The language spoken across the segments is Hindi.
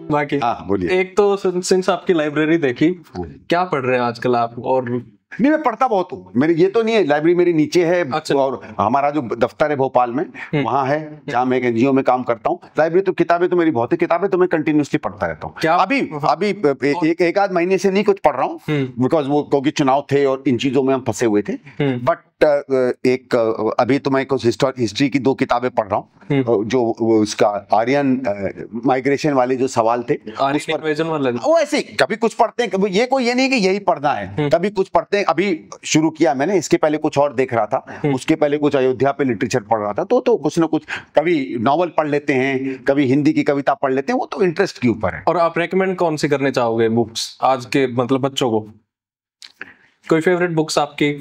बाकी हाँ बोलिए। एक तो सिंस आपकी लाइब्रेरी देखी, क्या पढ़ रहे हैं आजकल आप? और नहीं, मैं पढ़ता बहुत हूँ। मेरी ये तो नहीं है, लाइब्रेरी मेरी नीचे है। अच्छा। और हमारा जो दफ्तर है भोपाल में, वहाँ है जहाँ मैं एक एनजीओ में काम करता हूँ। लाइब्रेरी तो किताबें तो मेरी बहुत है, किताबें तो मैं कंटिन्यूसली पढ़ता रहता हूँ। अभी एक आध महीने से नहीं कुछ पढ़ रहा हूँ, बिकॉज वो क्योंकि चुनाव थे और इन चीजों में हम फंसे हुए थे। बट अभी तो मैं कुछ हिस्ट्री की 2 किताबें पढ़ रहा हूँ, जो उसका आर्यन माइग्रेशन वाले जो सवाल थे उस पर। वो ऐसे कभी कुछ पढ़ते हैं, कभी ये नहीं कि यही पढ़ना है, कभी कुछ पढ़ते हैं। अभी शुरू किया मैंने, इसके पहले कुछ और देख रहा था, उसके पहले कुछ अयोध्या पे लिटरेचर पढ़ रहा था। तो कुछ ना कुछ, कभी नॉवल पढ़ लेते हैं, कभी हिंदी की कविता पढ़ लेते हैं, वो तो इंटरेस्ट के ऊपर है। और आप रेकमेंड कौन सी करने चाहोगे बुक्स आज के मतलब बच्चों को? कोई फेवरेट बुक्स आपकी?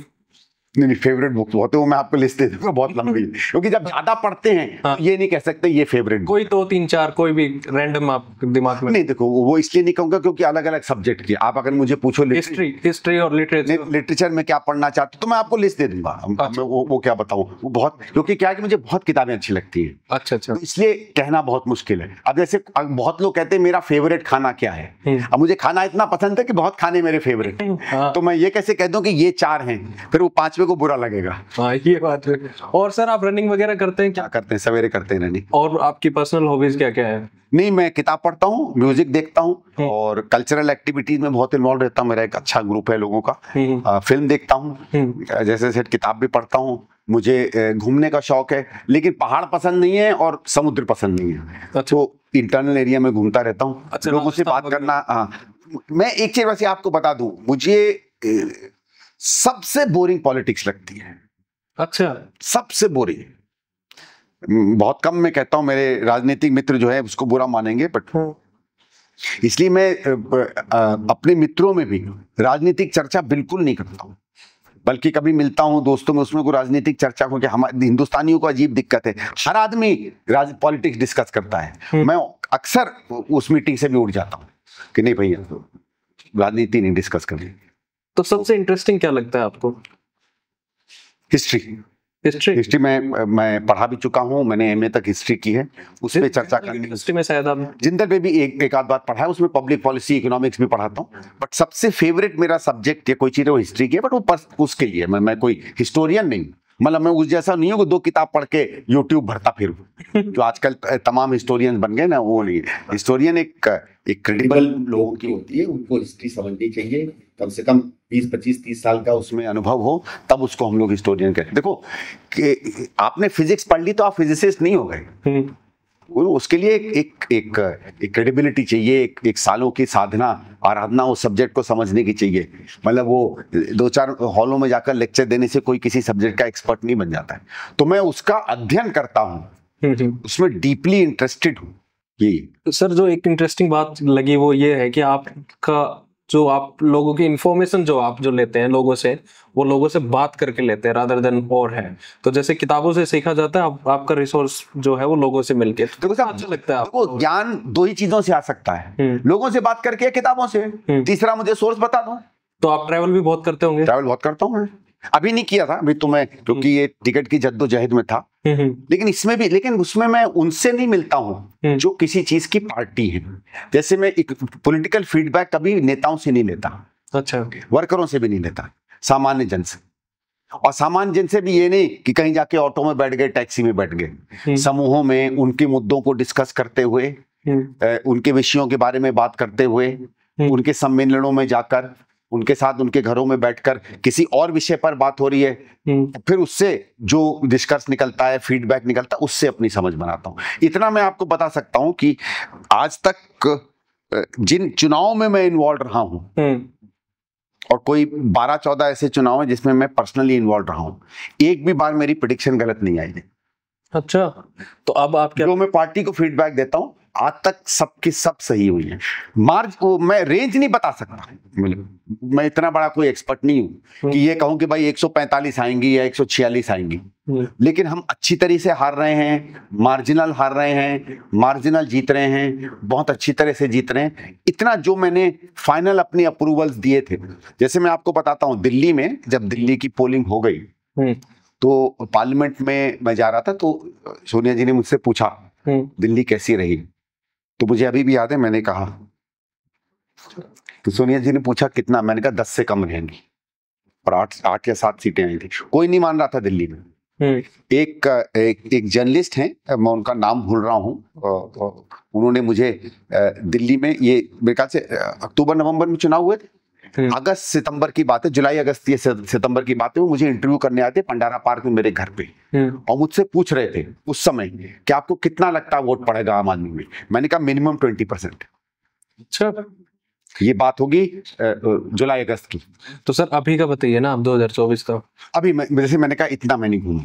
नहीं, फेवरेट बुक्स बहुत है, वो मैं आपको लिस्ट दे दूंगा, बहुत लंबी है, क्योंकि जब ज्यादा पढ़ते हैं तो ये नहीं कह सकते ये फेवरेट। कोई 2 3 4 कोई भी रैंडम आप दिमाग में? नहीं, देखो वो इसलिए नहीं कहूंगा क्योंकि अलग अलग सब्जेक्ट की, आप अगर मुझे पूछो हिस्ट्री और लिटरेचर में क्या पढ़ना चाहते हो तो मैं आपको लिस्ट दे दूंगा। मैं वो क्या बताऊं, वो बहुत, क्योंकि क्या है कि मुझे बहुत किताबें अच्छी लगती है। अच्छा। तो इसलिए कहना बहुत मुश्किल है। अब जैसे बहुत लोग कहते हैं मेरा फेवरेट खाना क्या है, अब मुझे खाना इतना पसंद है कि बहुत खाने मेरे फेवरेट है, तो मैं ये कैसे कह दूं कि ये 4 हैं, फिर वो 5वें को बुरा लगेगा। हाँ, ये बात है। और सर आप रनिंग वगैरह करते हैं क्या? करते हैं, सवेरे करते हैं रनिंग। और आपकी पर्सनल हॉबीज क्या क्या है? नहीं, मैं किताब पढ़ता हूँ, म्यूजिक देखता हूँ, और कल्चरल एक्टिविटीज में बहुत इन्वॉल्व रहता हूँ। मेरा एक अच्छा ग्रुप है लोगों का। फिल्म देखता हूँ, जैसे सेठ, किताब भी पढ़ता हूँ। मुझे घूमने का शौक है, लेकिन पहाड़ पसंद नहीं है और समुद्र पसंद नहीं है। अच्छा। तो इंटरनल एरिया में घूमता रहता हूँ। अच्छा, लोगों से बात करना। हाँ, मैं एक चीज वैसे आपको बता दूं, मुझे सबसे बोरिंग पॉलिटिक्स लगती है। अच्छा। सबसे बोरिंग, बहुत कम मैं कहता हूं, मेरे राजनीतिक मित्र जो है उसको बुरा मानेंगे, बट इसलिए मैं अपने मित्रों में भी राजनीतिक चर्चा बिल्कुल नहीं करता हूं। बल्कि कभी मिलता हूं दोस्तों में, उसमें कोई राजनीतिक चर्चा हो, कि हमारे हिंदुस्तानियों को अजीब दिक्कत है, हर आदमी पॉलिटिक्स डिस्कस करता है। मैं अक्सर उस मीटिंग से भी उठ जाता हूं कि नहीं भैया, राजनीति नहीं डिस्कस करनी। तो सबसे इंटरेस्टिंग क्या लगता है आपको? हिस्ट्री मैं पढ़ा भी चुका हूँ, मैंने एमए तक हिस्ट्री की है, उस पे चर्चा करनी। हिस्ट्री में शायद आप जिंदल पे भी एक आध बार पढ़ा है, उसमें पब्लिक पॉलिसी, इकोनॉमिक्स भी पढ़ाता हूँ। बट सबसे फेवरेट मेरा सब्जेक्ट है कोई चीज, वो हिस्ट्री की है, बट वो उसके लिए मैं कोई हिस्टोरियन नहीं, मतलब मैं उस जैसा नहीं हूँ कि 2 किताब पढ़ के यूट्यूब भरता फिरूं जो आजकल तमाम हिस्टोरियन बन गए ना, वो नहीं है। हिस्टोरियन एक क्रेडिबल लोगों की होती है, उनको हिस्ट्री समझनी चाहिए, कम से कम 20 25 30 साल का उसमें अनुभव हो, तब उसको हम लोग हिस्टोरियन कहते हैं। देखो कि आपने फिजिक्स पढ़ ली तो आप फिजिसिस्ट नहीं हो गए, उसके लिए एक क्रेडिबिलिटी चाहिए, एक सालों की साधना आराधना उस सब्जेक्ट को समझने की चाहिए। मतलब वो 2-4 हॉलों में जाकर लेक्चर देने से कोई किसी सब्जेक्ट का एक्सपर्ट नहीं बन जाता है। तो मैं उसका अध्ययन करता हूँ, उसमें डीपली इंटरेस्टेड हूँ। ये सर जो एक इंटरेस्टिंग बात लगी वो ये है कि आपका जो आप लोगों की इंफॉर्मेशन जो आप जो लेते हैं लोगों से, वो लोगों से बात करके लेते हैं रादर देन और है। तो जैसे किताबों से सीखा जाता है, आपका रिसोर्स जो है वो लोगों से मिलके। देखो साहब, अच्छा लगता है आपको? ज्ञान 2 ही चीजों से आ सकता है, लोगों से बात करके, किताबों से। तीसरा मुझे सोर्स बता दो। तो आप ट्रैवल भी बहुत करते होंगे? ट्रैवल बहुत करता हूँ मैं, अभी नहीं किया था, अभी तो मैं क्योंकि ये टिकट की जद्दोजहद में था, लेकिन इसमें भी, लेकिन उसमें मैं उनसे नहीं मिलता हूँ जो किसी चीज की पार्टी है। जैसे मैं एक पॉलिटिकल फीडबैक कभी नेताओं से नहीं लेता। अच्छा। वर्करों से भी नहीं लेता, सामान्य जन से। और सामान्य जन से भी ये नहीं कि कहीं जाके ऑटो में बैठ गए, टैक्सी में बैठ गए, समूहों में उनके मुद्दों को डिस्कस करते हुए, उनके विषयों के बारे में बात करते हुए, उनके सम्मेलनों में जाकर, उनके साथ उनके घरों में बैठकर किसी और विषय पर बात हो रही है, फिर उससे जो निष्कर्ष निकलता है, फीडबैक निकलता है, उससे अपनी समझ बनाता हूं। इतना मैं आपको बता सकता हूं कि आज तक जिन चुनावों में मैं इन्वॉल्व रहा हूं, और कोई 12-14 ऐसे चुनाव हैं जिसमें मैं पर्सनली इन्वॉल्व रहा हूं, एक भी बार मेरी प्रेडिक्शन गलत नहीं आई है। अच्छा। तो अब आप क्या, जो मैं पार्टी को फीडबैक देता हूं, आज तक सबकी सब सही हुई है। मार्ज को मैं रेंज नहीं बता सकता, मैं इतना बड़ा कोई एक्सपर्ट नहीं हूं कि ये कहूं कि भाई 145 आएंगी या 146 आएंगी, लेकिन हम अच्छी तरह से हार रहे हैं, मार्जिनल हार रहे हैं, मार्जिनल जीत रहे हैं, बहुत अच्छी तरह से जीत रहे हैं। इतना जो मैंने फाइनल अपनी अप्रूवल्स दिए थे, जैसे मैं आपको बताता हूं, दिल्ली में जब दिल्ली की पोलिंग हो गई तो पार्लियामेंट में मैं जा रहा था, तो सोनिया जी ने मुझसे पूछा दिल्ली कैसी रही, तो मुझे अभी भी याद है, मैंने कहा तो सोनिया जी ने पूछा कितना, मैंने कहा 10 से कम रहेंगी, और 8 या 7 सीटें आई थी। कोई नहीं मान रहा था दिल्ली में। एक जर्नलिस्ट हैं, मैं उनका नाम भूल रहा हूँ, उन्होंने मुझे दिल्ली में, ये मेरे ख्याल से अक्टूबर नवंबर में चुनाव हुए थे, अगस्त सितंबर की बात है, जुलाई अगस्त या सितंबर की बात है, वो मुझे इंटरव्यू करने आते पंडारा पार्क में मेरे घर पे, और मुझसे पूछ रहे थे उस समय कि आपको कितना लगता है वोट पड़ेगा आम आदमी में। मैंने कहा मिनिमम 20%। अच्छा, ये बात होगी जुलाई अगस्त की। तो सर अभी का बताइए ना, आप 2024 का। अभी जैसे मैंने कहा इतना मैं नहीं घूमा,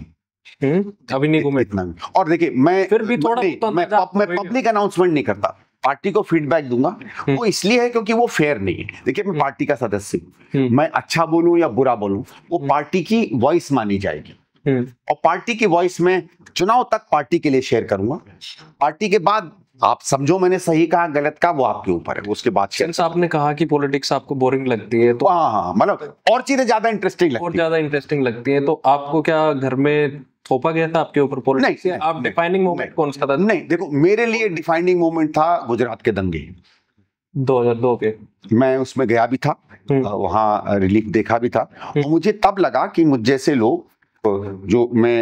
अभी नहीं घूमे इतना। और देखिए मैं फिर भी थोड़ा मैं पब्लिक अनाउंसमेंट नहीं करता, पार्टी को फीडबैक दूंगा। वो इसलिए है क्योंकि वो फेयर नहीं है। देखिए मैं पार्टी का सदस्य हूँ, मैं अच्छा बोलूं या बुरा बोलूं वो पार्टी की वॉइस मानी जाएगी, और पार्टी की वॉइस में चुनाव तक पार्टी के लिए शेयर करूंगा। पार्टी के बाद आप समझो मैंने सही कहा गलत कहा वो आपके ऊपर है, उसके बाद सिंस आपने कहा कि पॉलिटिक्स आपको बोरिंग लगती है, तो हाँ मतलब और चीजें ज्यादा इंटरेस्टिंग लगती है, और ज्यादा इंटरेस्टिंग लगती है, तो आपको क्या घर में थोपा गया था आपके ऊपर पॉलिटिक्स? नहीं, आप डिफाइनिंग मोमेंट कौन सा था? नहीं देखो, मेरे लिए डिफाइनिंग मोमेंट था गुजरात के दंगे 2002 के। मैं उसमें गया भी था, वहाँ रिलीफ देखा भी था, और मुझे तब लगा कि मुझ जैसे लोग, जो मैं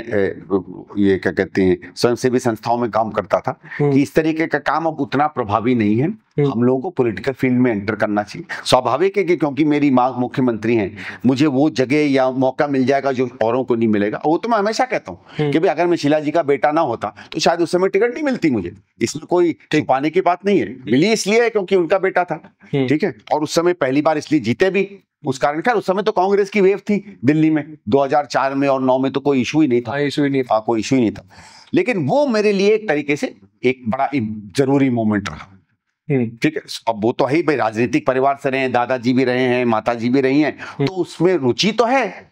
ये क्या कहते हैं स्वयंसेवी संस्थाओं में काम करता था, कि इस तरीके का काम अब उतना प्रभावी नहीं है, हम लोगों को पॉलिटिकल फील्ड में एंटर करना चाहिए। स्वाभाविक है कि क्योंकि मेरी माँ मुख्यमंत्री हैं, मुझे वो जगह या मौका मिल जाएगा जो औरों को नहीं मिलेगा। वो तो मैं हमेशा कहता हूँ कि भाई अगर मैं शीला जी का बेटा ना होता तो शायद उस समय टिकट नहीं मिलती मुझे, इसमें कोई छुपाने की बात नहीं है। मिली इसलिए है क्योंकि उनका बेटा था, ठीक है, और उस समय पहली बार इसलिए जीते भी उस कारण। खैर उस समय तो कांग्रेस की वेव थी दिल्ली में, 2004 में और 9 में तो कोई इशू ही नहीं था, कोई इशू ही नहीं था। लेकिन वो मेरे लिए एक तरीके से एक बड़ा जरूरी मोमेंट रहा, ठीक है। अब वो तो है ही भाई, राजनीतिक परिवार से रहे हैं, दादाजी भी रहे हैं, माताजी भी रही हैं, तो उसमें रुचि तो है,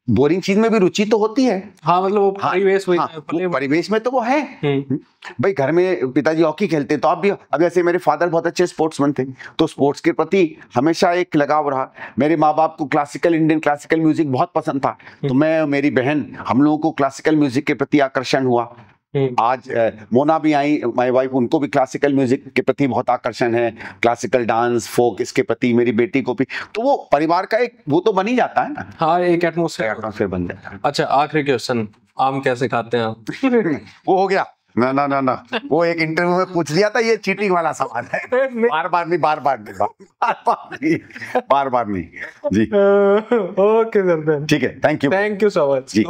बोरिंग चीज में भी रुचि तो होती है। हाँ मतलब वो परिवेश, परिवेश में तो वो है भाई। घर में पिताजी हॉकी खेलते तो आप भी, अब जैसे मेरे फादर बहुत अच्छे स्पोर्ट्समैन थे, तो स्पोर्ट्स के प्रति हमेशा एक लगाव रहा। मेरे माँ बाप को इंडियन क्लासिकल म्यूजिक बहुत पसंद था, तो मैं, मेरी बहन, हम लोगों को क्लासिकल म्यूजिक के प्रति आकर्षण हुआ। आज मोना भी आई, माय वाइफ, उनको भी क्लासिकल म्यूजिक के प्रति बहुत आकर्षण है, क्लासिकल डांस, फोक, इसके प्रति मेरी बेटी को भी। तो वो परिवार का एक वो तो बन ही जाता है ना, हाँ, एक एटमॉस्फेयर बन जाता है। अच्छा, आखिरी क्वेश्चन, आम कैसे खाते हैं आप? वो हो गया ना ना ना ना, वो एक इंटरव्यू में पूछ लिया था, ये चीटिंग वाला सवाल है। बार बार नहीं जी। ओके सर, ठीक है, thank you so much ji.